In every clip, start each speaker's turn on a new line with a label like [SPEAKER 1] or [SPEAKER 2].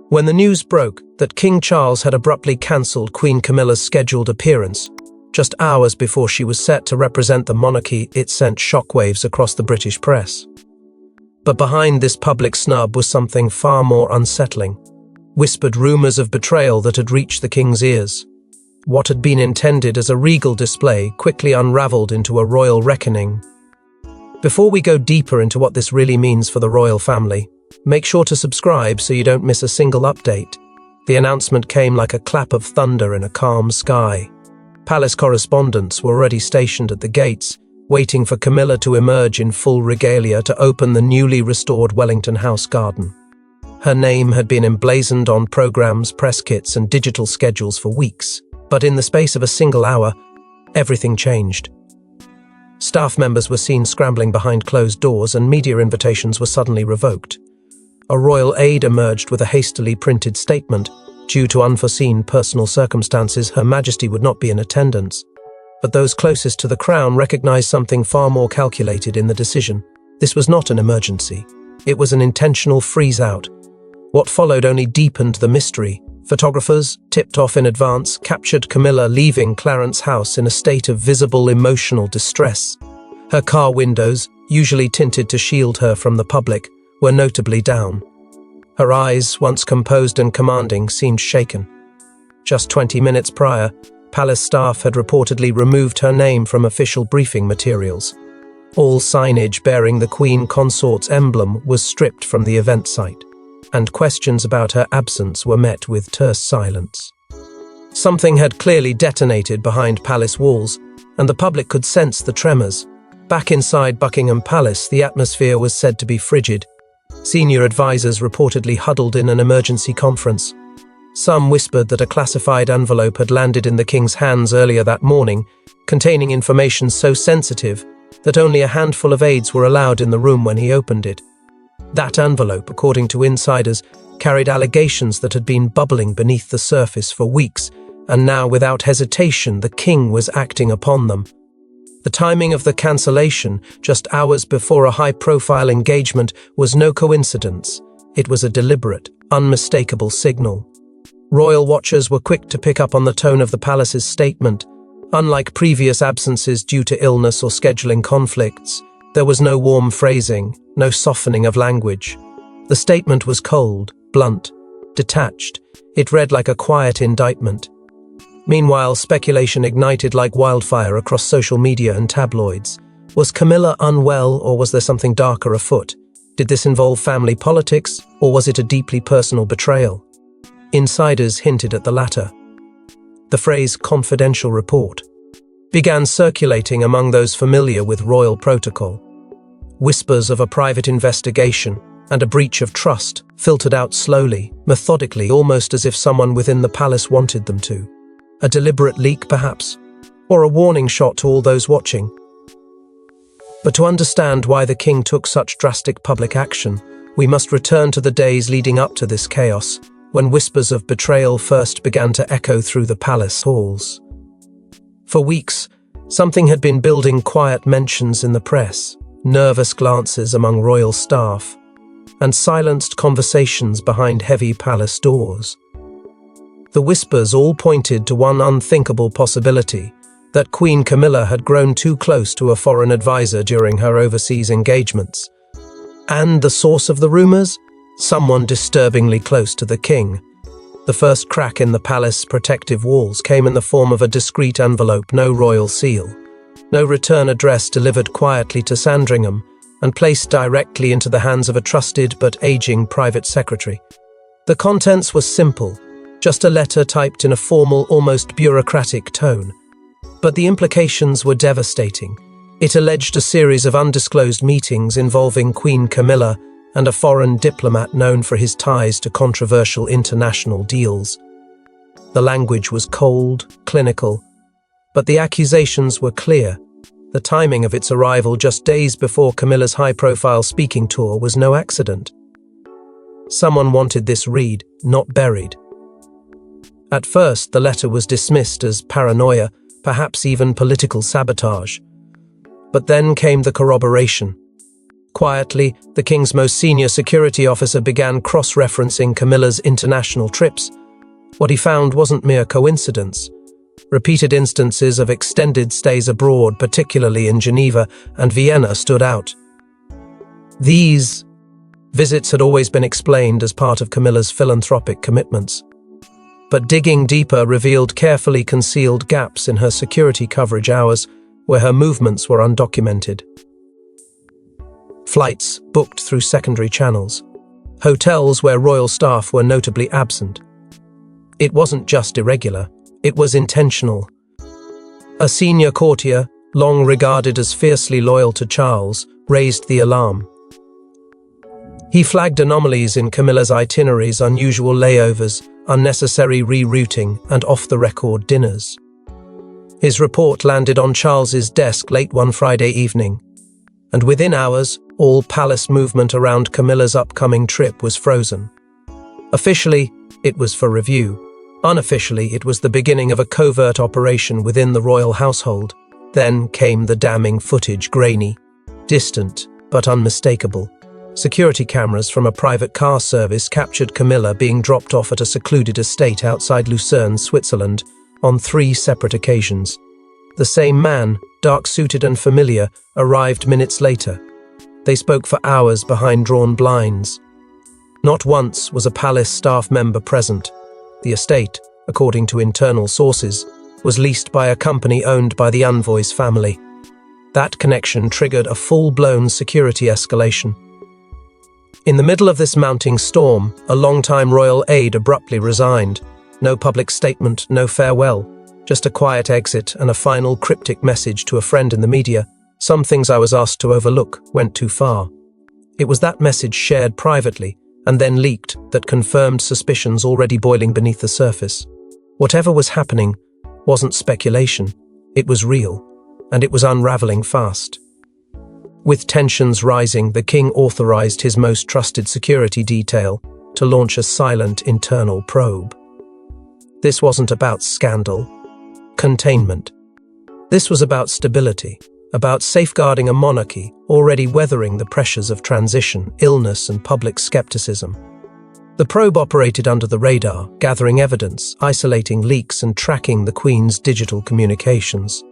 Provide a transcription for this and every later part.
[SPEAKER 1] When the news broke that King Charles had abruptly cancelled Queen Camilla's scheduled appearance, just hours before she was set to represent the monarchy, it sent shockwaves across the British press. But behind this public snub was something far more unsettling. Whispered rumours of betrayal that had reached the king's ears. What had been intended as a regal display quickly unraveled into a royal reckoning. Before we go deeper into what this really means for the royal family, make sure to subscribe so you don't miss a single update. The announcement came like a clap of thunder in a calm sky. Palace correspondents were already stationed at the gates, waiting for Camilla to emerge in full regalia to open the newly restored Wellington House garden. Her name had been emblazoned on programmes, press kits and digital schedules for weeks, but in the space of a single hour, everything changed. Staff members were seen scrambling behind closed doors and media invitations were suddenly revoked. A royal aide emerged with a hastily printed statement. Due to unforeseen personal circumstances, Her Majesty would not be in attendance. But those closest to the crown recognized something far more calculated in the decision. This was not an emergency. It was an intentional freeze-out. What followed only deepened the mystery. Photographers, tipped off in advance, captured Camilla leaving Clarence House in a state of visible emotional distress. Her car windows, usually tinted to shield her from the public, were notably down. Her eyes, once composed and commanding, seemed shaken. Just 20 minutes prior, palace staff had reportedly removed her name from official briefing materials. All signage bearing the Queen Consort's emblem was stripped from the event site, and questions about her absence were met with terse silence. Something had clearly detonated behind palace walls, and the public could sense the tremors. Back inside Buckingham Palace, the atmosphere was said to be frigid. Senior advisors reportedly huddled in an emergency conference. Some whispered that a classified envelope had landed in the king's hands earlier that morning, containing information so sensitive that only a handful of aides were allowed in the room when he opened it. That envelope, according to insiders, carried allegations that had been bubbling beneath the surface for weeks, and now without hesitation the king was acting upon them. The timing of the cancellation, just hours before a high-profile engagement, was no coincidence. It was a deliberate, unmistakable signal. Royal watchers were quick to pick up on the tone of the palace's statement. Unlike previous absences due to illness or scheduling conflicts, there was no warm phrasing, no softening of language. The statement was cold, blunt, detached. It read like a quiet indictment. Meanwhile, speculation ignited like wildfire across social media and tabloids. Was Camilla unwell, or was there something darker afoot? Did this involve family politics, or was it a deeply personal betrayal? Insiders hinted at the latter. The phrase "confidential report" began circulating among those familiar with royal protocol. Whispers of a private investigation and a breach of trust filtered out slowly, methodically, almost as if someone within the palace wanted them to. A deliberate leak, perhaps, or a warning shot to all those watching. But to understand why the king took such drastic public action, we must return to the days leading up to this chaos, when whispers of betrayal first began to echo through the palace halls. For weeks, something had been building: quiet mentions in the press, nervous glances among royal staff, and silenced conversations behind heavy palace doors. The whispers all pointed to one unthinkable possibility: that Queen Camilla had grown too close to a foreign advisor during her overseas engagements. And the source of the rumours? Someone disturbingly close to the king. The first crack in the palace protective walls came in the form of a discreet envelope, no royal seal, no return address, delivered quietly to Sandringham and placed directly into the hands of a trusted but aging private secretary. The contents were simple, just a letter typed in a formal, almost bureaucratic tone. But the implications were devastating. It alleged a series of undisclosed meetings involving Queen Camilla and a foreign diplomat known for his ties to controversial international deals. The language was cold, clinical, but the accusations were clear. The timing of its arrival just days before Camilla's high-profile speaking tour was no accident. Someone wanted this read, not buried. At first, the letter was dismissed as paranoia, perhaps even political sabotage. But then came the corroboration. Quietly, the king's most senior security officer began cross-referencing Camilla's international trips. What he found wasn't mere coincidence. Repeated instances of extended stays abroad, particularly in Geneva and Vienna, stood out. These visits had always been explained as part of Camilla's philanthropic commitments. But digging deeper revealed carefully concealed gaps in her security coverage hours where her movements were undocumented. Flights booked through secondary channels. Hotels where royal staff were notably absent. It wasn't just irregular, it was intentional. A senior courtier, long regarded as fiercely loyal to Charles, raised the alarm. He flagged anomalies in Camilla's itineraries, unusual layovers, unnecessary rerouting, and off-the-record dinners. His report landed on Charles's desk late one Friday evening, and within hours, all palace movement around Camilla's upcoming trip was frozen. Officially, it was for review. Unofficially, it was the beginning of a covert operation within the royal household. Then came the damning footage, grainy, distant, but unmistakable. Security cameras from a private car service captured Camilla being dropped off at a secluded estate outside Lucerne, Switzerland, on 3 separate occasions. The same man, dark-suited and familiar, arrived minutes later. They spoke for hours behind drawn blinds. Not once was a palace staff member present. The estate, according to internal sources, was leased by a company owned by the Envoy's family. That connection triggered a full-blown security escalation. In the middle of this mounting storm, a longtime royal aide abruptly resigned. No public statement, no farewell, just a quiet exit and a final cryptic message to a friend in the media. Some things I was asked to overlook went too far. It was that message shared privately and then leaked that confirmed suspicions already boiling beneath the surface. Whatever was happening wasn't speculation, it was real, and it was unraveling fast. With tensions rising, the king authorized his most trusted security detail to launch a silent internal probe. This wasn't about scandal, containment. This was about stability, about safeguarding a monarchy already weathering the pressures of transition, illness, and public skepticism. The probe operated under the radar, gathering evidence, isolating leaks, and tracking the Queen's digital communications.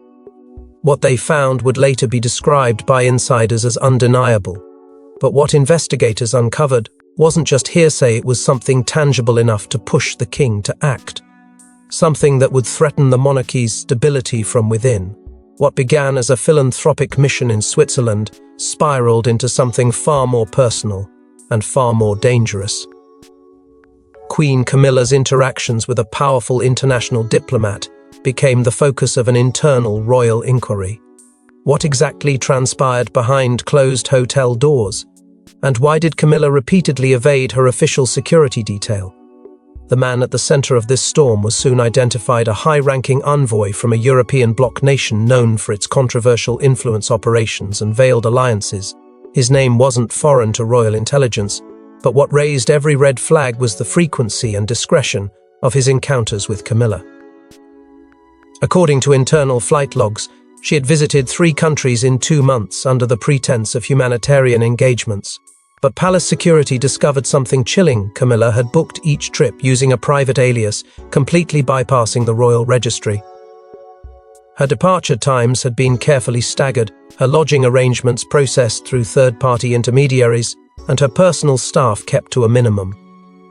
[SPEAKER 1] What they found would later be described by insiders as undeniable. But what investigators uncovered wasn't just hearsay, it was something tangible enough to push the king to act. Something that would threaten the monarchy's stability from within. What began as a philanthropic mission in Switzerland spiraled into something far more personal and far more dangerous. Queen Camilla's interactions with a powerful international diplomat became the focus of an internal royal inquiry. What exactly transpired behind closed hotel doors? And why did Camilla repeatedly evade her official security detail? The man at the center of this storm was soon identified, a high-ranking envoy from a European bloc nation known for its controversial influence operations and veiled alliances. His name wasn't foreign to royal intelligence, but what raised every red flag was the frequency and discretion of his encounters with Camilla. According to internal flight logs, she had visited 3 countries in 2 months under the pretense of humanitarian engagements. But palace security discovered something chilling. Camilla had booked each trip using a private alias, completely bypassing the royal registry. Her departure times had been carefully staggered, her lodging arrangements processed through third-party intermediaries, and her personal staff kept to a minimum.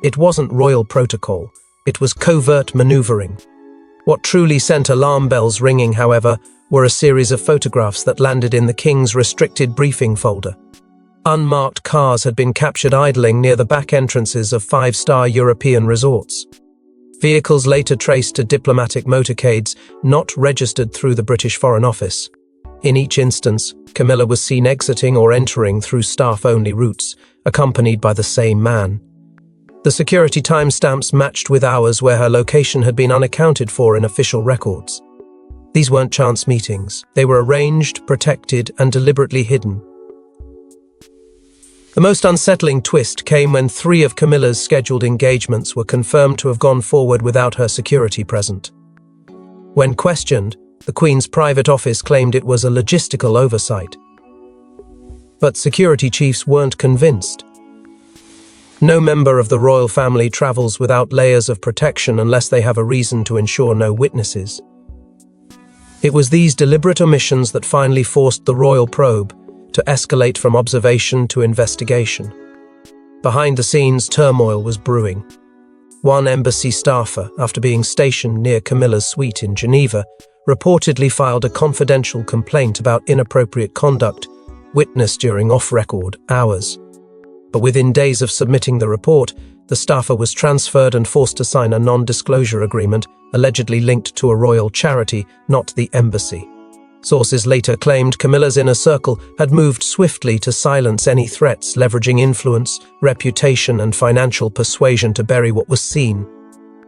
[SPEAKER 1] It wasn't royal protocol, it was covert maneuvering. What truly sent alarm bells ringing, however, were a series of photographs that landed in the king's restricted briefing folder. Unmarked cars had been captured idling near the back entrances of 5-star European resorts. Vehicles later traced to diplomatic motorcades not registered through the British Foreign Office. In each instance, Camilla was seen exiting or entering through staff-only routes, accompanied by the same man. The security timestamps matched with hours where her location had been unaccounted for in official records. These weren't chance meetings. They were arranged, protected, and deliberately hidden. The most unsettling twist came when 3 of Camilla's scheduled engagements were confirmed to have gone forward without her security present. When questioned, the Queen's private office claimed it was a logistical oversight. But security chiefs weren't convinced. No member of the royal family travels without layers of protection unless they have a reason to ensure no witnesses. It was these deliberate omissions that finally forced the royal probe to escalate from observation to investigation. Behind the scenes, turmoil was brewing. One embassy staffer, after being stationed near Camilla's suite in Geneva, reportedly filed a confidential complaint about inappropriate conduct witnessed during off-record hours. But within days of submitting the report, the staffer was transferred and forced to sign a non-disclosure agreement allegedly linked to a royal charity, not the embassy. Sources later claimed Camilla's inner circle had moved swiftly to silence any threats, leveraging influence, reputation, and financial persuasion to bury what was seen.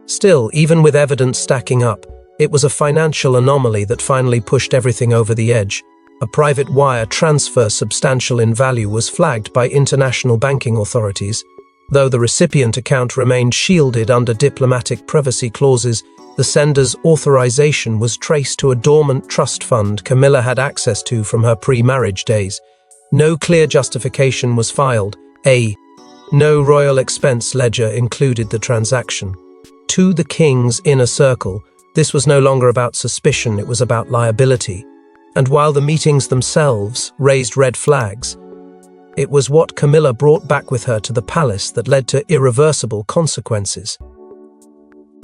[SPEAKER 1] Still, even with evidence stacking up, it was a financial anomaly that finally pushed everything over the edge. A private wire transfer substantial in value was flagged by international banking authorities. Though the recipient account remained shielded under diplomatic privacy clauses, the sender's authorization was traced to a dormant trust fund Camilla had access to from her pre-marriage days. No clear justification was filed. No royal expense ledger included the transaction. To the king's inner circle, this was no longer about suspicion, it was about liability. And while the meetings themselves raised red flags, it was what Camilla brought back with her to the palace that led to irreversible consequences.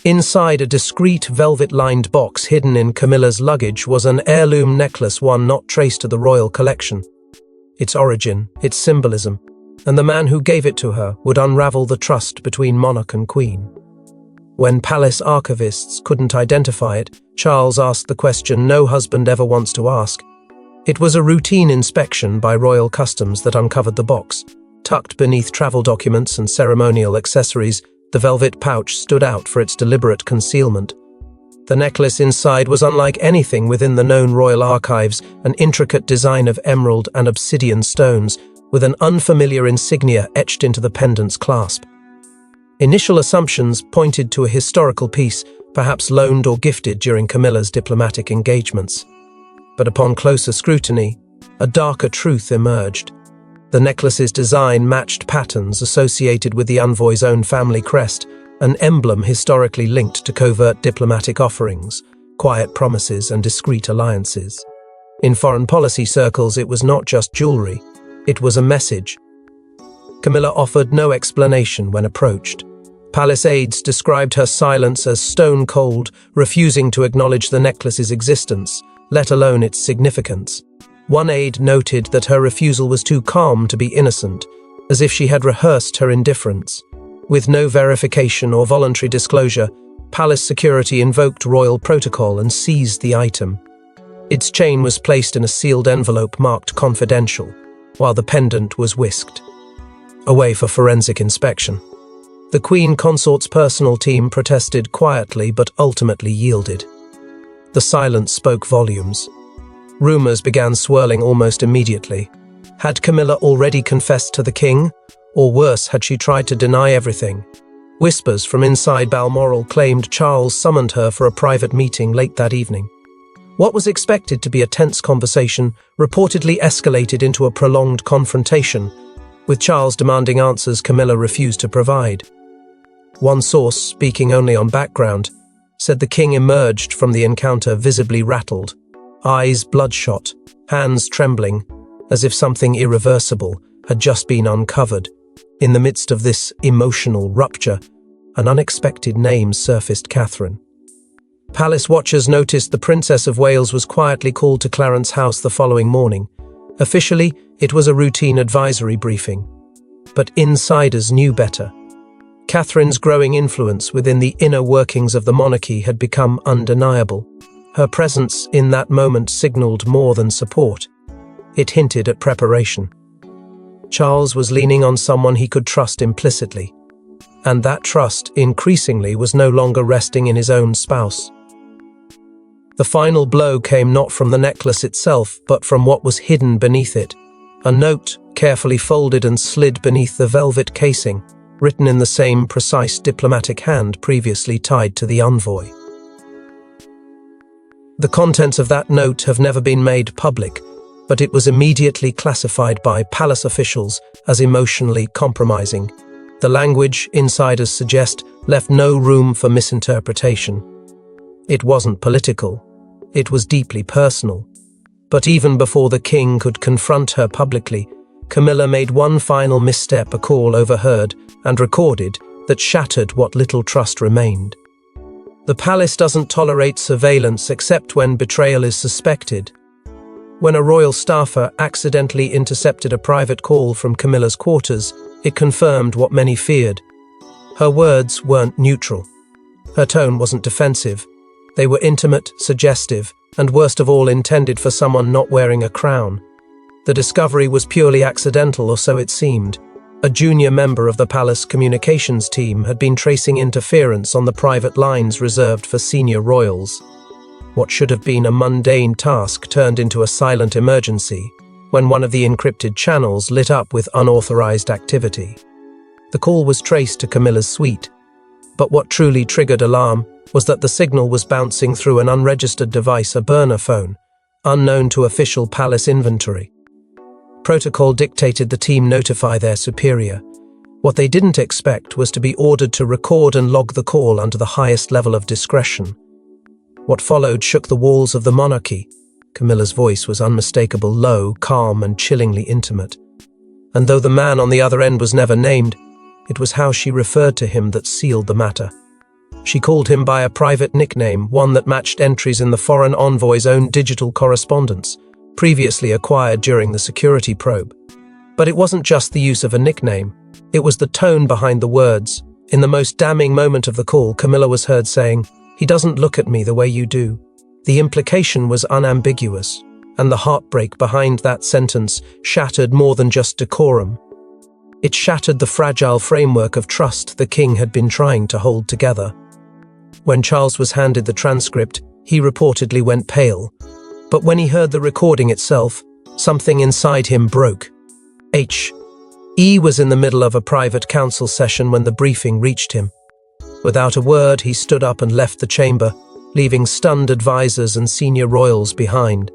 [SPEAKER 1] Inside a discreet velvet-lined box hidden in Camilla's luggage was an heirloom necklace, one not traced to the royal collection. Its origin, its symbolism, and the man who gave it to her would unravel the trust between monarch and queen. When palace archivists couldn't identify it, Charles asked the question no husband ever wants to ask. It was a routine inspection by royal customs that uncovered the box. Tucked beneath travel documents and ceremonial accessories, the velvet pouch stood out for its deliberate concealment. The necklace inside was unlike anything within the known royal archives, an intricate design of emerald and obsidian stones, with an unfamiliar insignia etched into the pendant's clasp. Initial assumptions pointed to a historical piece, perhaps loaned or gifted during Camilla's diplomatic engagements. But upon closer scrutiny, a darker truth emerged. The necklace's design matched patterns associated with the envoy's own family crest, an emblem historically linked to covert diplomatic offerings, quiet promises, and discreet alliances. In foreign policy circles, it was not just jewelry, it was a message. Camilla offered no explanation when approached. Palace aides described her silence as stone-cold, refusing to acknowledge the necklace's existence, let alone its significance. One aide noted that her refusal was too calm to be innocent, as if she had rehearsed her indifference. With no verification or voluntary disclosure, palace security invoked royal protocol and seized the item. Its chain was placed in a sealed envelope marked confidential, while the pendant was whisked away for forensic inspection. The Queen Consort's personal team protested quietly but ultimately yielded. The silence spoke volumes. Rumors began swirling almost immediately. Had Camilla already confessed to the king? Or worse, had she tried to deny everything? Whispers from inside Balmoral claimed Charles summoned her for a private meeting late that evening. What was expected to be a tense conversation reportedly escalated into a prolonged confrontation, with Charles demanding answers Camilla refused to provide. One source, speaking only on background, said the king emerged from the encounter visibly rattled, eyes bloodshot, hands trembling, as if something irreversible had just been uncovered. In the midst of this emotional rupture, an unexpected name surfaced: Catherine. Palace watchers noticed the Princess of Wales was quietly called to Clarence House the following morning. Officially, it was a routine advisory briefing. But insiders knew better. Catherine's growing influence within the inner workings of the monarchy had become undeniable. Her presence in that moment signaled more than support. It hinted at preparation. Charles was leaning on someone he could trust implicitly, and that trust, increasingly, was no longer resting in his own spouse. The final blow came not from the necklace itself, but from what was hidden beneath it. A note, carefully folded and slid beneath the velvet casing, written in the same precise diplomatic hand previously tied to the envoy. The contents of that note have never been made public, but it was immediately classified by palace officials as emotionally compromising. The language, insiders suggest, left no room for misinterpretation. It wasn't political. It was deeply personal. But even before the king could confront her publicly, Camilla made one final misstep, a call overheard and recorded that shattered what little trust remained. The palace doesn't tolerate surveillance except when betrayal is suspected. When a royal staffer accidentally intercepted a private call from Camilla's quarters, it confirmed what many feared. Her words weren't neutral. Her tone wasn't defensive. They were intimate, suggestive, and worst of all intended for someone not wearing a crown. The discovery was purely accidental, or so it seemed. A junior member of the palace communications team had been tracing interference on the private lines reserved for senior royals. What should have been a mundane task turned into a silent emergency when one of the encrypted channels lit up with unauthorized activity. The call was traced to Camilla's suite, but what truly triggered alarm was that the signal was bouncing through an unregistered device, a burner phone, unknown to official palace inventory. Protocol dictated the team notify their superior. What they didn't expect was to be ordered to record and log the call under the highest level of discretion. What followed shook the walls of the monarchy. Camilla's voice was unmistakable, low, calm, and chillingly intimate. And though the man on the other end was never named, it was how she referred to him that sealed the matter. She called him by a private nickname, one that matched entries in the foreign envoy's own digital correspondence, previously acquired during the security probe. But it wasn't just the use of a nickname, it was the tone behind the words. In the most damning moment of the call, Camilla was heard saying, "He doesn't look at me the way you do." The implication was unambiguous, and the heartbreak behind that sentence shattered more than just decorum. It shattered the fragile framework of trust the king had been trying to hold together. When Charles was handed the transcript, he reportedly went pale. But when he heard the recording itself, something inside him broke. He was in the middle of a private council session when the briefing reached him. Without a word, he stood up and left the chamber, leaving stunned advisors and senior royals behind.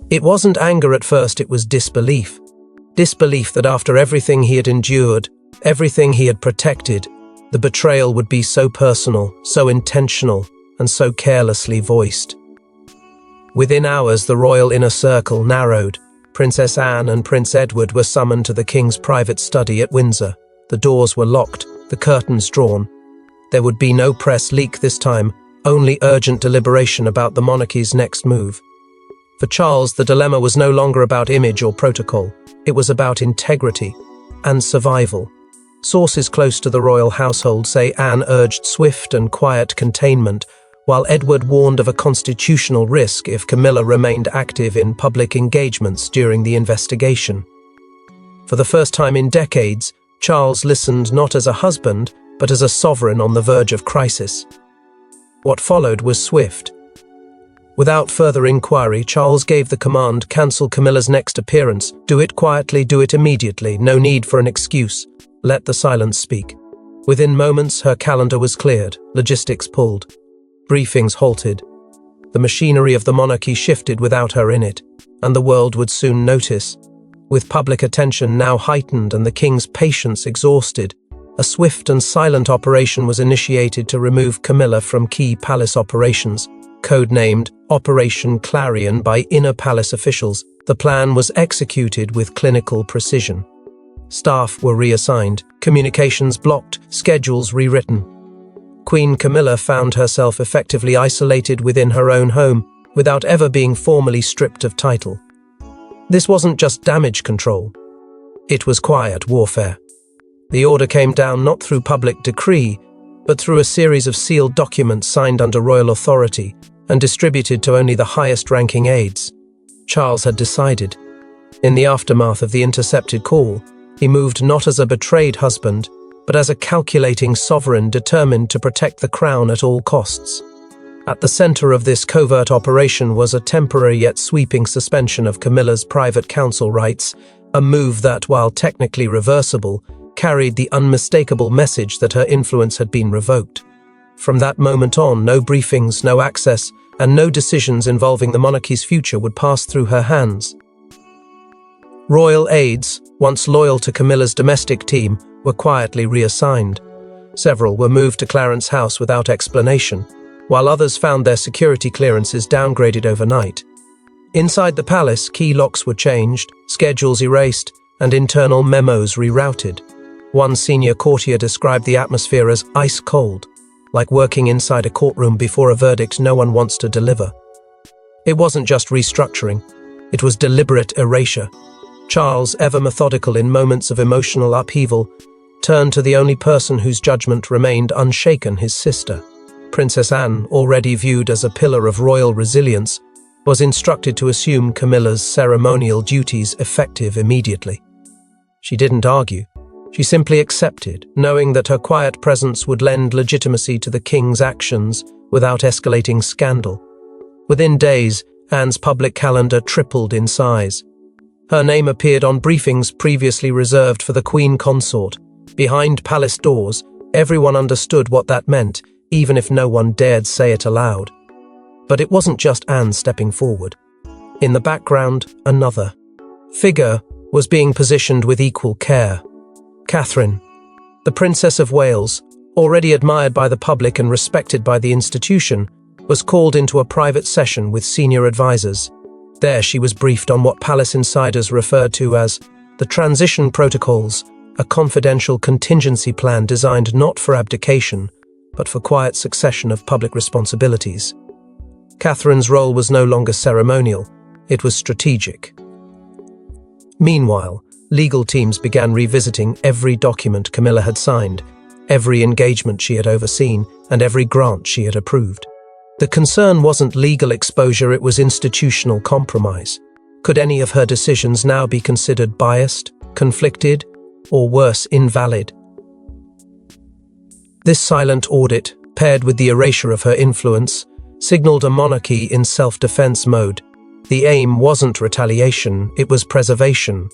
[SPEAKER 1] It wasn't anger at first, it was disbelief. Disbelief that after everything he had endured, everything he had protected, the betrayal would be so personal, so intentional, and so carelessly voiced. Within hours, the royal inner circle narrowed. Princess Anne and Prince Edward were summoned to the king's private study at Windsor. The doors were locked, the curtains drawn. There would be no press leak this time, only urgent deliberation about the monarchy's next move. For Charles, the dilemma was no longer about image or protocol. It was about integrity and survival. Sources close to the royal household say Anne urged swift and quiet containment, while Edward warned of a constitutional risk if Camilla remained active in public engagements during the investigation. For the first time in decades, Charles listened not as a husband, but as a sovereign on the verge of crisis. What followed was swift. Without further inquiry, Charles gave the command, "Cancel Camilla's next appearance. Do it quietly, do it immediately. No need for an excuse. Let the silence speak." Within moments, her calendar was cleared, logistics pulled. Briefings halted. The machinery of the monarchy shifted without her in it, and the world would soon notice. With public attention now heightened and the king's patience exhausted, a swift and silent operation was initiated to remove Camilla from key palace operations, codenamed Operation Clarion by inner palace officials. The plan was executed with clinical precision. Staff were reassigned, communications blocked, schedules rewritten. Queen Camilla found herself effectively isolated within her own home, without ever being formally stripped of title. This wasn't just damage control. It was quiet warfare. The order came down not through public decree, but through a series of sealed documents signed under royal authority and distributed to only the highest-ranking aides. Charles had decided. In the aftermath of the intercepted call, he moved not as a betrayed husband, but as a calculating sovereign determined to protect the crown at all costs. At the center of this covert operation was a temporary yet sweeping suspension of Camilla's private council rights, a move that, while technically reversible, carried the unmistakable message that her influence had been revoked. From that moment on, no briefings, no access, and no decisions involving the monarchy's future would pass through her hands. Royal aides, once loyal to Camilla's domestic team, were quietly reassigned. Several were moved to Clarence House without explanation, while others found their security clearances downgraded overnight. Inside the palace, key locks were changed, schedules erased, and internal memos rerouted. One senior courtier described the atmosphere as ice cold, like working inside a courtroom before a verdict no one wants to deliver. It wasn't just restructuring, it was deliberate erasure. Charles, ever methodical in moments of emotional upheaval, turned to the only person whose judgment remained unshaken, his sister. Princess Anne, already viewed as a pillar of royal resilience, was instructed to assume Camilla's ceremonial duties effective immediately. She didn't argue. She simply accepted, knowing that her quiet presence would lend legitimacy to the king's actions without escalating scandal. Within days, Anne's public calendar tripled in size. Her name appeared on briefings previously reserved for the Queen Consort. Behind palace doors, everyone understood what that meant, even if no one dared say it aloud. But it wasn't just Anne stepping forward. In the background, another figure was being positioned with equal care. Catherine, the Princess of Wales, already admired by the public and respected by the institution, was called into a private session with senior advisors. There she was briefed on what palace insiders referred to as the transition protocols, a confidential contingency plan designed not for abdication, but for quiet succession of public responsibilities. Catherine's role was no longer ceremonial, it was strategic. Meanwhile, legal teams began revisiting every document Camilla had signed, every engagement she had overseen, and every grant she had approved. The concern wasn't legal exposure, it was institutional compromise. Could any of her decisions now be considered biased, conflicted, or worse, invalid? This silent audit, paired with the erasure of her influence, signaled a monarchy in self-defense mode. The aim wasn't retaliation, it was preservation.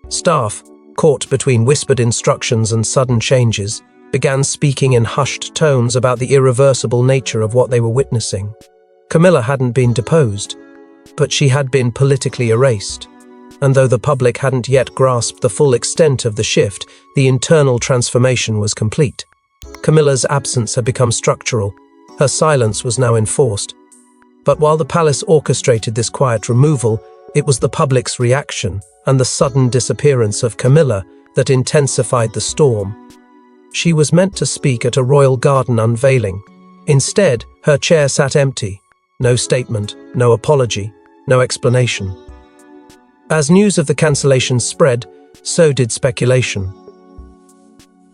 [SPEAKER 1] Staff, caught between whispered instructions and sudden changes, began speaking in hushed tones about the irreversible nature of what they were witnessing. Camilla hadn't been deposed, but she had been politically erased. And though the public hadn't yet grasped the full extent of the shift, the internal transformation was complete. Camilla's absence had become structural. Her silence was now enforced. But while the palace orchestrated this quiet removal, it was the public's reaction and the sudden disappearance of Camilla that intensified the storm. She was meant to speak at a royal garden unveiling. Instead, her chair sat empty. No statement, no apology, no explanation. As news of the cancellation spread, so did speculation.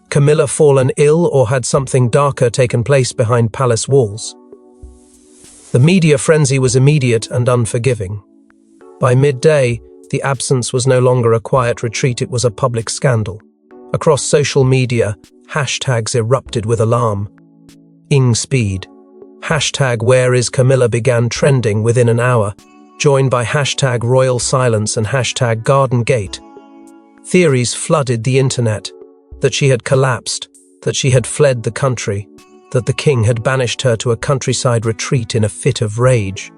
[SPEAKER 1] Camilla fallen ill, or had something darker taken place behind palace walls? The media frenzy was immediate and unforgiving. By midday, the absence was no longer a quiet retreat, it was a public scandal. Across social media, hashtags erupted with alarm. Speed. Hashtag Where is Camilla began trending within an hour, joined by hashtag Royal Silence and hashtag Garden Gate. Theories flooded the internet, that she had collapsed, that she had fled the country, that the king had banished her to a countryside retreat in a fit of rage.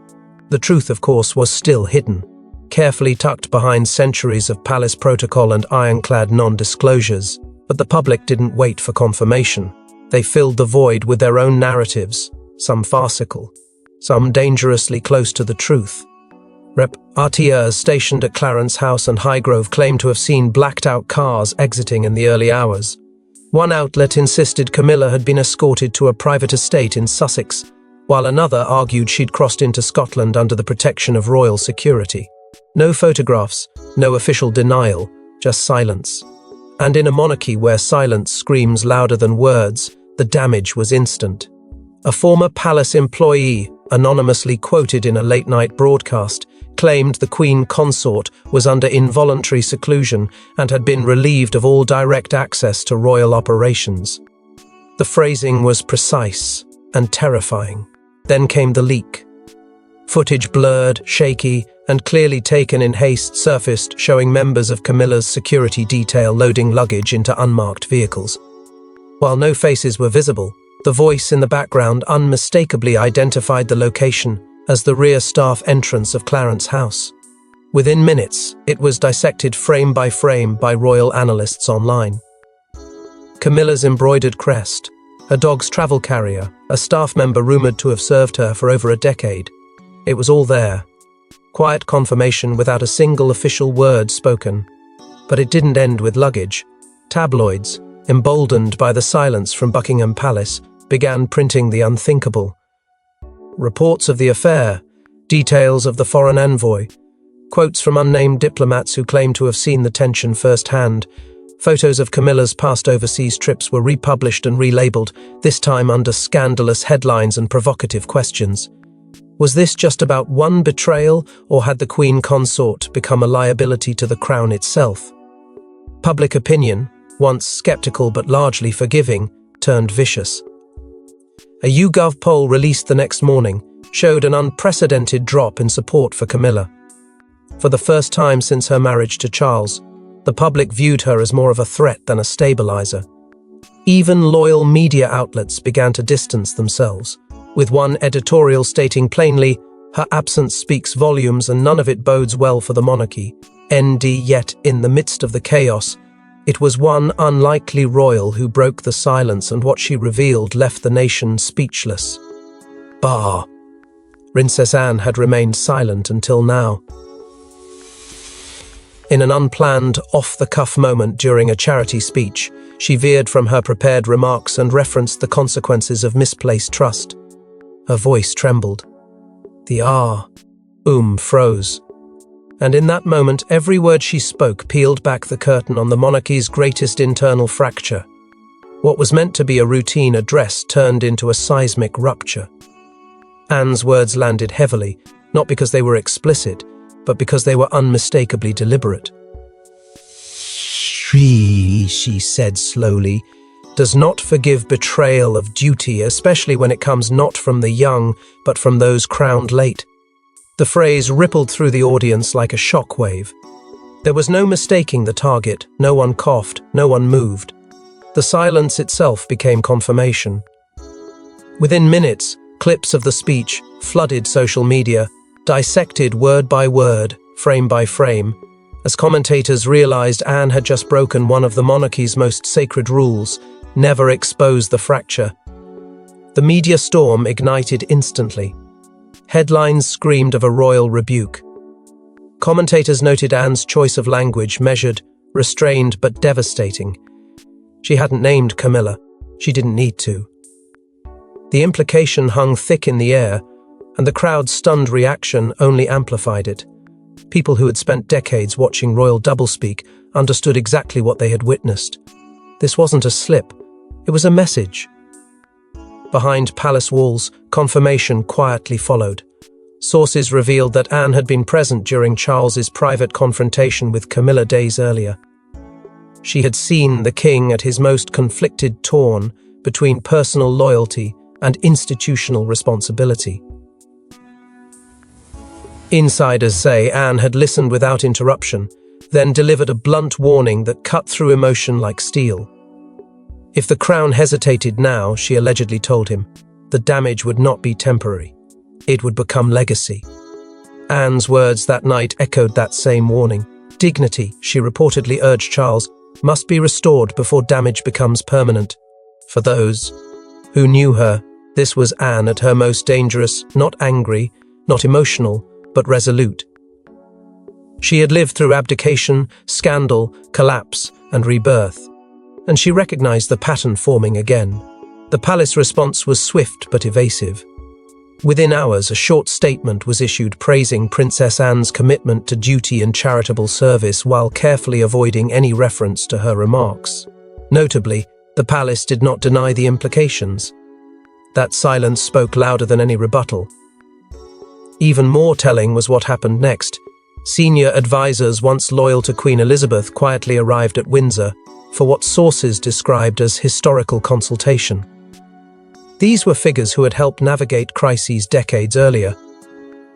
[SPEAKER 1] The truth, of course, was still hidden, carefully tucked behind centuries of palace protocol and ironclad non-disclosures. But the public didn't wait for confirmation. They filled the void with their own narratives, some farcical, some dangerously close to the truth. Reporters stationed at Clarence House and Highgrove claimed to have seen blacked-out cars exiting in the early hours. One outlet insisted Camilla had been escorted to a private estate in Sussex, while another argued she'd crossed into Scotland under the protection of royal security. No photographs, no official denial, just silence. And in a monarchy where silence screams louder than words, the damage was instant. A former palace employee, anonymously quoted in a late-night broadcast, claimed the Queen Consort was under involuntary seclusion and had been relieved of all direct access to royal operations. The phrasing was precise and terrifying. Then came the leak. Footage blurred, shaky, and clearly taken in haste surfaced, showing members of Camilla's security detail loading luggage into unmarked vehicles. While no faces were visible, The voice in the background unmistakably identified the location as the rear staff entrance of Clarence House. Within minutes, it was dissected frame by royal analysts online. Camilla's embroidered crest, her dog's travel carrier, a staff member rumored to have served her for over a decade. It was all there. Quiet confirmation without a single official word spoken. But it didn't end with luggage. Tabloids, emboldened by the silence from Buckingham Palace, began printing the unthinkable. Reports of the affair, details of the foreign envoy, quotes from unnamed diplomats who claimed to have seen the tension firsthand. Photos of Camilla's past overseas trips were republished and relabeled, this time under scandalous headlines and provocative questions. Was this just about one betrayal, or had the Queen Consort become a liability to the Crown itself? Public opinion, once skeptical but largely forgiving, turned vicious. A YouGov poll released the next morning showed an unprecedented drop in support for Camilla. For the first time since her marriage to Charles, the public viewed her as more of a threat than a stabilizer. Even loyal media outlets began to distance themselves, with one editorial stating plainly, "Her absence speaks volumes and none of it bodes well for the monarchy." Yet, in the midst of the chaos, it was one unlikely royal who broke the silence, and what she revealed left the nation speechless. Princess Anne had remained silent until now. In an unplanned, off-the-cuff moment during a charity speech, she veered from her prepared remarks and referenced the consequences of misplaced trust. Her voice trembled. The froze. And in that moment, every word she spoke peeled back the curtain on the monarchy's greatest internal fracture. What was meant to be a routine address turned into a seismic rupture. Anne's words landed heavily, not because they were explicit, but because they were unmistakably deliberate. She said slowly, does not forgive betrayal of duty, especially when it comes not from the young, but from those crowned late. The phrase rippled through the audience like a shockwave. There was no mistaking the target, no one coughed, no one moved. The silence itself became confirmation. Within minutes, clips of the speech flooded social media, dissected word by word, frame by frame, as commentators realized Anne had just broken one of the monarchy's most sacred rules: never expose the fracture. The media storm ignited instantly. Headlines screamed of a royal rebuke. Commentators noted Anne's choice of language, measured, restrained, but devastating. She hadn't named Camilla. She didn't need to. The implication hung thick in the air, and the crowd's stunned reaction only amplified it. People who had spent decades watching royal doublespeak understood exactly what they had witnessed. This wasn't a slip, it was a message. Behind palace walls, confirmation quietly followed. Sources revealed that Anne had been present during Charles's private confrontation with Camilla days earlier. She had seen the king at his most conflicted, torn between personal loyalty and institutional responsibility. Insiders say Anne had listened without interruption, then delivered a blunt warning that cut through emotion like steel. If the crown hesitated now, she allegedly told him, the damage would not be temporary. It would become legacy. Anne's words that night echoed that same warning. Dignity, she reportedly urged Charles, must be restored before damage becomes permanent. For those who knew her, this was Anne at her most dangerous, not angry, not emotional, but resolute. She had lived through abdication, scandal, collapse, and rebirth, and she recognized the pattern forming again. The palace response was swift but evasive. Within hours, a short statement was issued praising Princess Anne's commitment to duty and charitable service while carefully avoiding any reference to her remarks. Notably, the palace did not deny the implications. That silence spoke louder than any rebuttal. Even more telling was what happened next. Senior advisors once loyal to Queen Elizabeth quietly arrived at Windsor for what sources described as historical consultation. These were figures who had helped navigate crises decades earlier.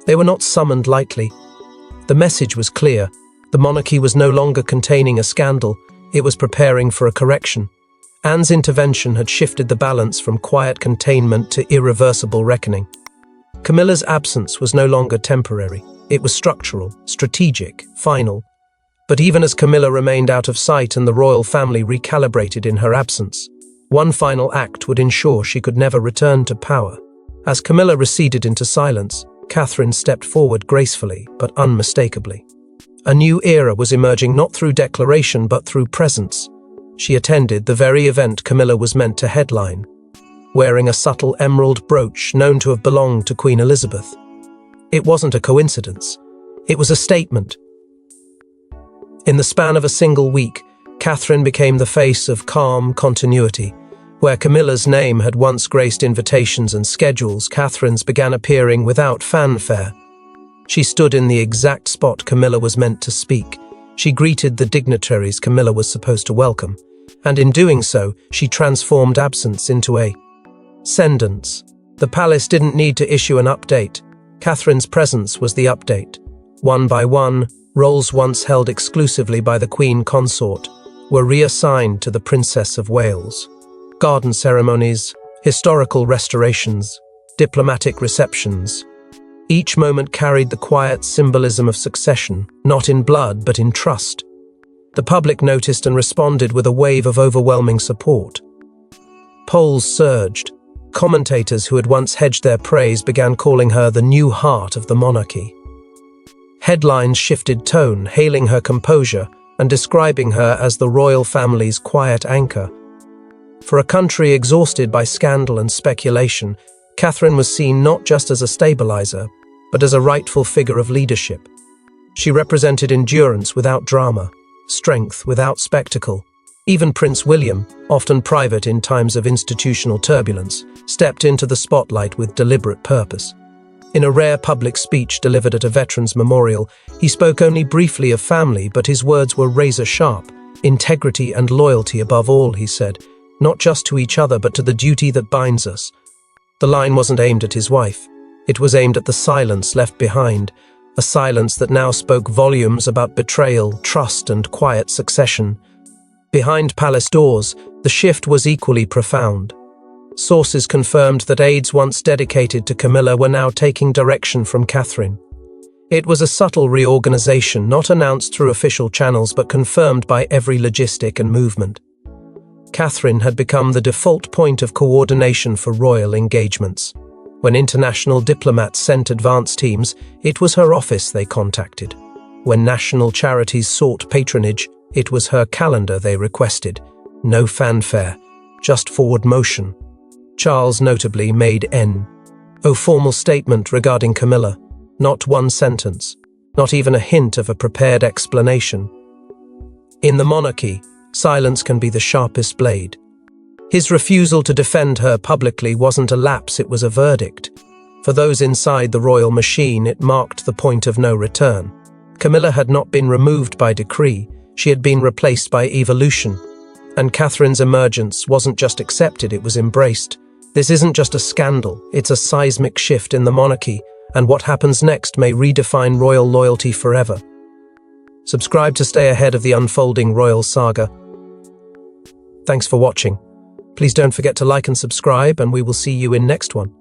[SPEAKER 1] They were not summoned lightly. The message was clear. The monarchy was no longer containing a scandal, it was preparing for a correction. Anne's intervention had shifted the balance from quiet containment to irreversible reckoning. Camilla's absence was no longer temporary. It was structural, strategic, final. But even as Camilla remained out of sight and the royal family recalibrated in her absence, one final act would ensure she could never return to power. As Camilla receded into silence, Catherine stepped forward gracefully but unmistakably. A new era was emerging not through declaration but through presence. She attended the very event Camilla was meant to headline, wearing a subtle emerald brooch known to have belonged to Queen Elizabeth. It wasn't a coincidence. It was a statement. In the span of a single week, Catherine became the face of calm continuity. Where Camilla's name had once graced invitations and schedules, Catherine's began appearing without fanfare. She stood in the exact spot Camilla was meant to speak. She greeted the dignitaries Camilla was supposed to welcome, and in doing so, she transformed absence into a sentence. The palace didn't need to issue an update. Catherine's presence was the update. One by one, roles once held exclusively by the Queen Consort were reassigned to the Princess of Wales. Garden ceremonies, historical restorations, diplomatic receptions. Each moment carried the quiet symbolism of succession, not in blood but in trust. The public noticed and responded with a wave of overwhelming support. Polls surged. Commentators who had once hedged their praise began calling her the new heart of the monarchy. Headlines shifted tone, hailing her composure and describing her as the royal family's quiet anchor. For a country exhausted by scandal and speculation, Catherine was seen not just as a stabilizer, but as a rightful figure of leadership. She represented endurance without drama, strength without spectacle. Even Prince William, often private in times of institutional turbulence, stepped into the spotlight with deliberate purpose. In a rare public speech delivered at a veterans' memorial, he spoke only briefly of family, but his words were razor-sharp. Integrity and loyalty above all, he said, not just to each other but to the duty that binds us. The line wasn't aimed at his wife. It was aimed at the silence left behind, a silence that now spoke volumes about betrayal, trust, and quiet succession. Behind palace doors, the shift was equally profound. Sources confirmed that aides once dedicated to Camilla were now taking direction from Catherine. It was a subtle reorganization, not announced through official channels but confirmed by every logistic and movement. Catherine had become the default point of coordination for royal engagements. When international diplomats sent advance teams, it was her office they contacted. When national charities sought patronage, it was her calendar they requested. No fanfare, just forward motion. Charles notably made no formal statement regarding Camilla, not one sentence, not even a hint of a prepared explanation. In the monarchy, silence can be the sharpest blade. His refusal to defend her publicly wasn't a lapse, it was a verdict. For those inside the royal machine, it marked the point of no return. Camilla had not been removed by decree, she had been replaced by evolution. And Catherine's emergence wasn't just accepted, it was embraced. This isn't just a scandal, it's a seismic shift in the monarchy, and what happens next may redefine royal loyalty forever. Subscribe to stay ahead of the unfolding royal saga. Thanks for watching. Please don't forget to like and subscribe, and we will see you in next one.